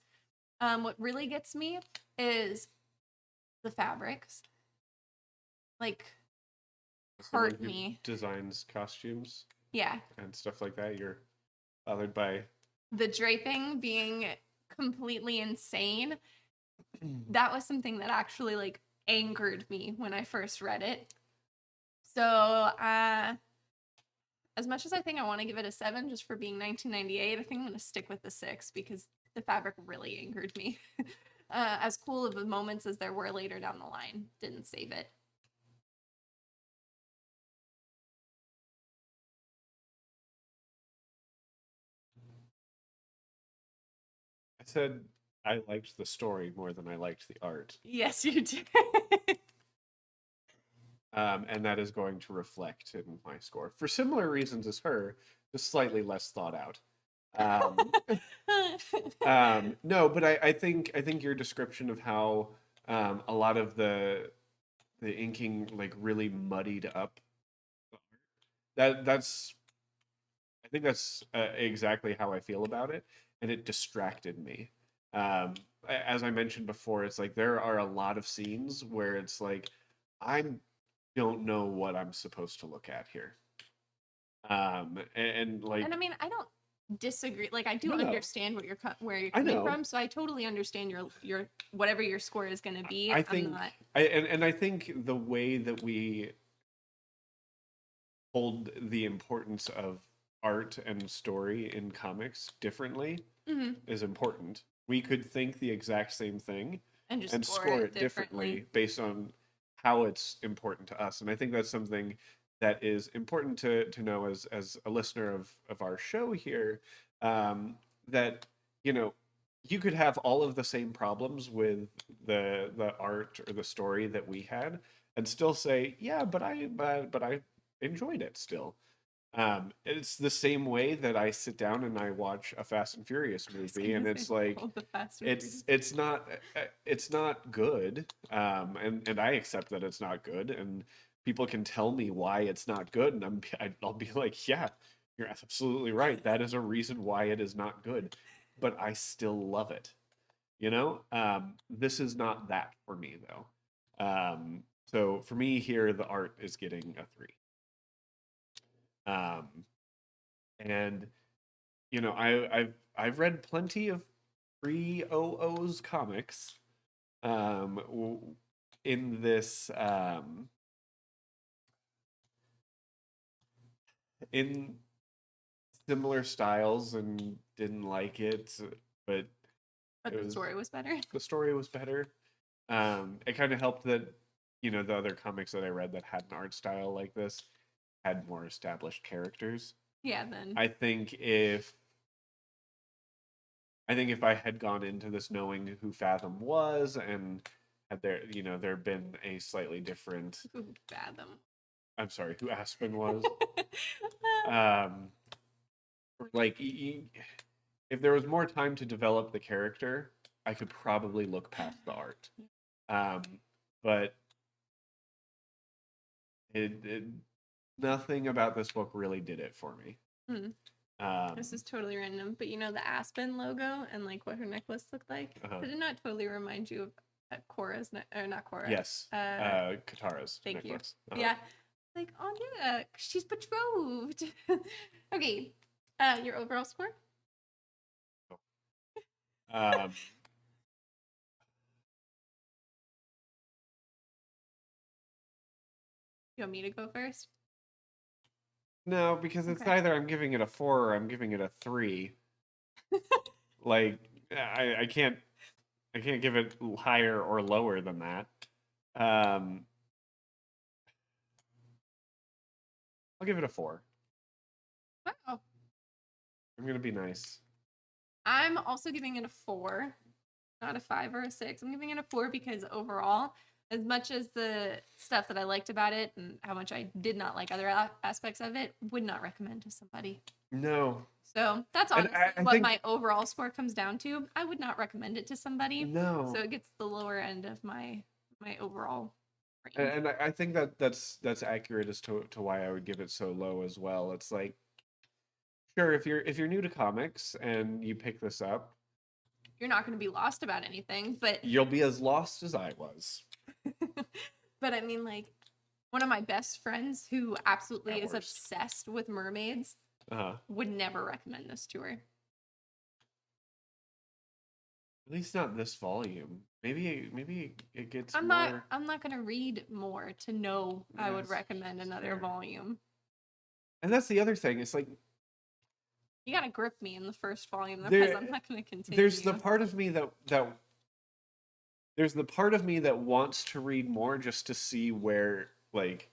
What really gets me is the fabrics. Like, hurt me. Designs costumes. Yeah. And stuff like that. You're bothered by the draping being completely insane. That was something that actually like angered me when I first read it. So as much as I think I want to give it a 7 just for being 1998, I think I'm going to stick with the 6 because the fabric really angered me. As cool of the moments as there were later down the line, didn't save it. I said I liked the story more than I liked the art. Yes, you did. and that is going to reflect in my score for similar reasons as her, just slightly less thought out. Um, no, but I think your description of how a lot of the inking like really muddied up that's I think that's exactly how I feel about it, and it distracted me. As I mentioned before, it's like there are a lot of scenes where it's like I don't know what I'm supposed to look at here. And like And I mean, I don't disagree. Like, I do no, no, understand what where you're I coming know. from, so I totally understand your whatever your score is going to be. I I'm think not. and I think the way that we hold the importance of art and story in comics differently Mhm. is important. We could think the exact same thing And just and score score it it differently. differently based on how it's important to us. And I think that's something that is important to know as a listener of our show here. That you know you could have all of the same problems with the art or the story that we had, and still say, yeah, but I enjoyed it still. It's the same way that I sit down and I watch a Fast and Furious I was movie, going and to say it's like all the Fast and it's Furious. it's not it's not good, and I accept that it's not good, and people can tell me why it's not good, and I'll be like, yeah, you're absolutely right. That is a reason why it is not good, but I still love it. This is not that for me though. So for me here, the art is getting a 3. Um, and I've read plenty of pre-OO's comics in this in similar styles and didn't like it, but But it the was story was better. the story was better. It kind of helped that the other comics that I read that had an art style like this had more established characters. Yeah, then. I think if I think if I had gone into this knowing who Fathom was and had there been a slightly different, Ooh, Fathom. I'm sorry, who Aspen was, um, like if there was more time to develop the character, I could probably look past the art. Um, but it nothing about this book really did it for me. Hmm. Um, This is totally random, but you know the Aspen logo and like what her necklace looked like? uh, Did it not totally remind you of Cora's or not Cora? yes, Katara's Thank you. necklace. Yeah. Like, oh yeah, she's betrothed. Okay. Your overall score? Um, You want me to go first? no, because it's Okay. either I'm giving it a 4 or I'm giving it a 3. Like I can't give it higher or lower than that. Um, I'll give it a 4. Wow. I'm gonna be nice. I'm also giving it a 4, not a 5 or a 6. I'm giving it a 4 because overall, as much as the stuff that I liked about it and how much I did not like other aspects of it, would not recommend to somebody. No, So that's and honestly I what think my overall score comes down to. I would not recommend it to somebody. So no, it gets the lower end of my overall range. and I think that's accurate as to why I would give it so low as well. It's like sure if you're new to comics and you pick this up, You're not going to be lost about anything, but you'll be as lost as I was. but I mean like one of my best friends who absolutely At is worst. obsessed with mermaids Uh-huh. would never recommend this to her. At least not this volume. Maybe it gets I'm not more. I'm not going to read more to know I would Yes, recommend it's another fair. volume. And that's the other thing. It's like You got to grip me in the first volume otherwise there I'm not going to there's the continue. part of me that there's the part of me that wants to read more just to see where like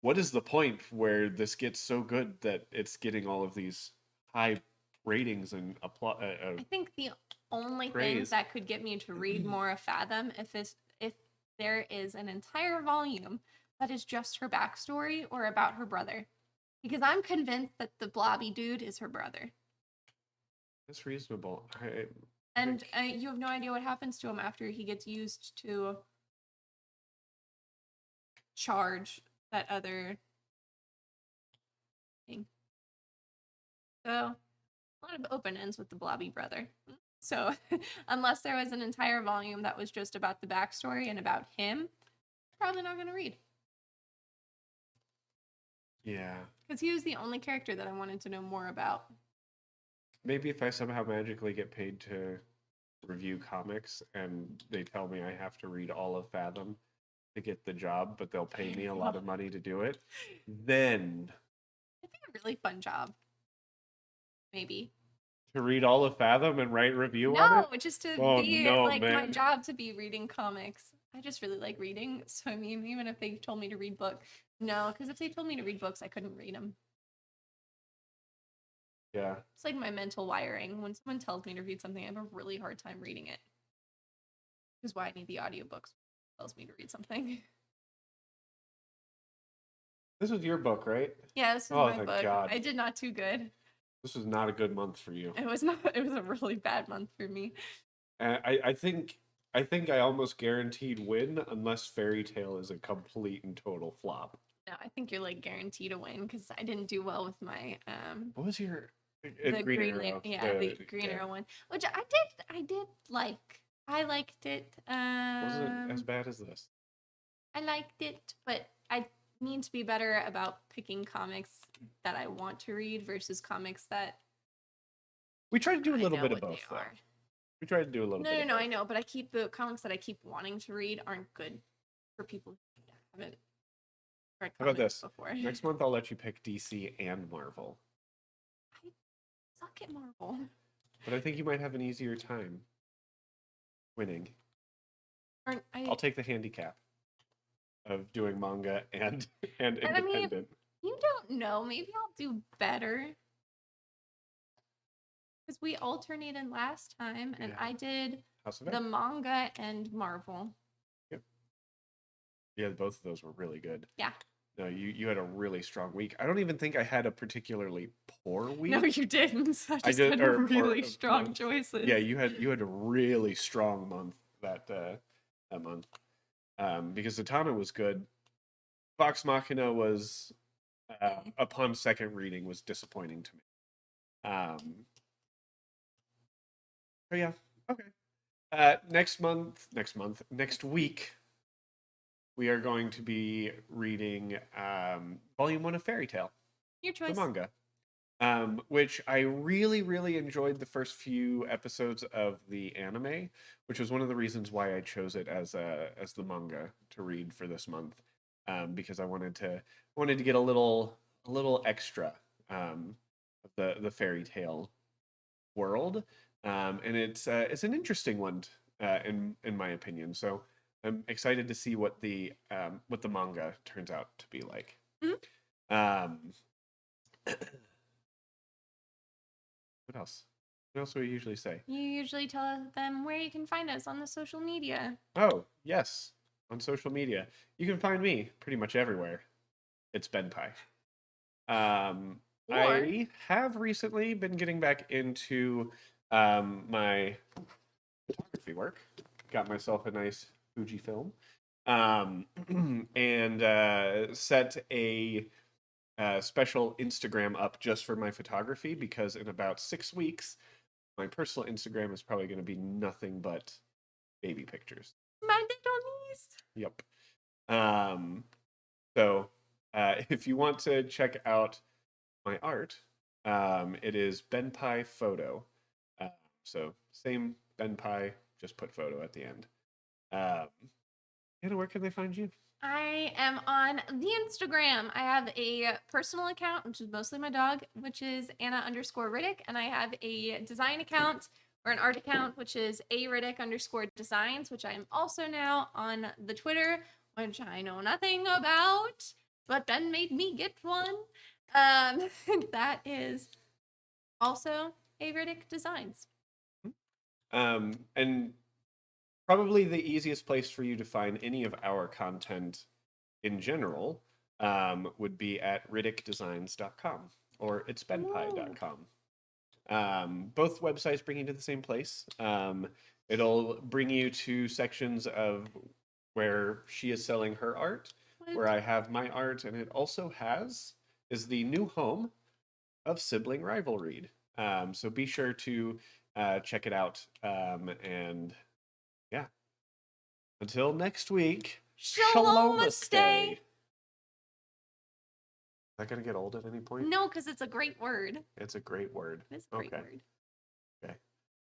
what is the point where this gets so good that it's getting all of these high ratings and I think the only thing praise. that could get me to read more of Fathom if there is an entire volume that is just her backstory or about her brother. Because I'm convinced that the blobby dude is her brother. That's reasonable. And you have no idea what happens to him after he gets used to charge that other thing. So, a lot of open ends with the blobby brother. So, unless there was an entire volume that was just about the backstory and about him, probably not going to read. Yeah. Because he was the only character that I wanted to know more about. Maybe if I somehow magically get paid to review comics and they tell me I have to read all of Fathom to get the job, but they'll pay me a lot of money to do it, then It'd be a really fun job. Maybe. to read all of Fathom and write review on No, it? just to Oh, be no, like my man. job to be reading comics. I just really like reading. So, I mean, even if they told me to read books, no, because if they told me to read books, I couldn't read them. Yeah. It's like my mental wiring. When someone tells me to read something, I have a really hard time reading it. Which is why I need the audiobooks. Tells me to read something. This was your book, right? Yeah, this is Oh, my thank book. God. I did not too good. This was not a good month for you. It was not. It was a really bad month for me. I think I almost guaranteed win unless Fairy Tale is a complete and total flop. No, I think you're like guaranteed to win because I didn't do well with my What was your the Green Arrow? the Green Arrow one, which I did like. I liked it. Wasn't as bad as this. I liked it, but I need to be better about picking comics that I want to read versus comics that We tried to do a I little know bit of what they both, though. are. We tried to do a little bit. No, of I both. know, but I keep the comics that I keep wanting to read aren't good for people who haven't read How about comics this? before. Next month, I'll let you pick DC and Marvel. I suck at Marvel. But I think you might have an easier time winning. I'll I take the handicap of doing manga and And I mean, independent. you don't know. Maybe I'll do better. Because we alternated last time and Yeah. I did House of the M. manga and Marvel. Yep. Yeah, both of those were really good. Yeah. No, you had a really strong week. I don't even think I had a particularly poor week. No, you didn't. I I just did, had really strong month. choices. Yeah, you had a really strong month that month. Because Zatanna was good. Vox Machina was upon second reading was disappointing to me. But yeah, okay. Next week, we are going to be reading Volume 1 of Fairy Tale, Your the choice. manga, which I really, really enjoyed the first few episodes of the anime, which was one of the reasons why I chose it as the manga to read for this month, because I wanted to get a little extra of the fairy tale world, and it's an interesting one in my opinion. So I'm excited to see what the manga turns out to be like. Mhm. What else? What else do we usually say? You usually tell them where you can find us on the social media. Oh, yes, on social media. You can find me pretty much everywhere. It's Ben Pie. Or I have recently been getting back into my photography work. Got myself a nice Fujifilm, and set a special Instagram up just for my photography because in about 6 weeks, my personal Instagram is probably going to be nothing but baby pictures. my little niece. Yep. So if you want to check out my art, it is Benpai Photo. So same Benpai, just put photo at the end. Anna, where can they find you? I am on the Instagram. I have a personal account, which is mostly my dog, which is Anna_Riddick. And I have a design account or an art account, which is A_Riddick_designs, which I am also now on the Twitter, which I know nothing about, but Ben made me get one. That is also A_Riddick Designs. And probably the easiest place for you to find any of our content in general would be at riddickdesigns.com or itsbenpie.com. Both websites bring you to the same place. It'll bring you to sections of where she is selling her art, where I have my art, and it also is the new home of Sibling Rival-Read. So be sure to check it out. And yeah, until next week, Shalom-Aste. Shalom-Aste. Is that going to get old at any point? No, because it's a great word. It's a great word. It's a great word. Okay.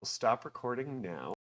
We'll stop recording now.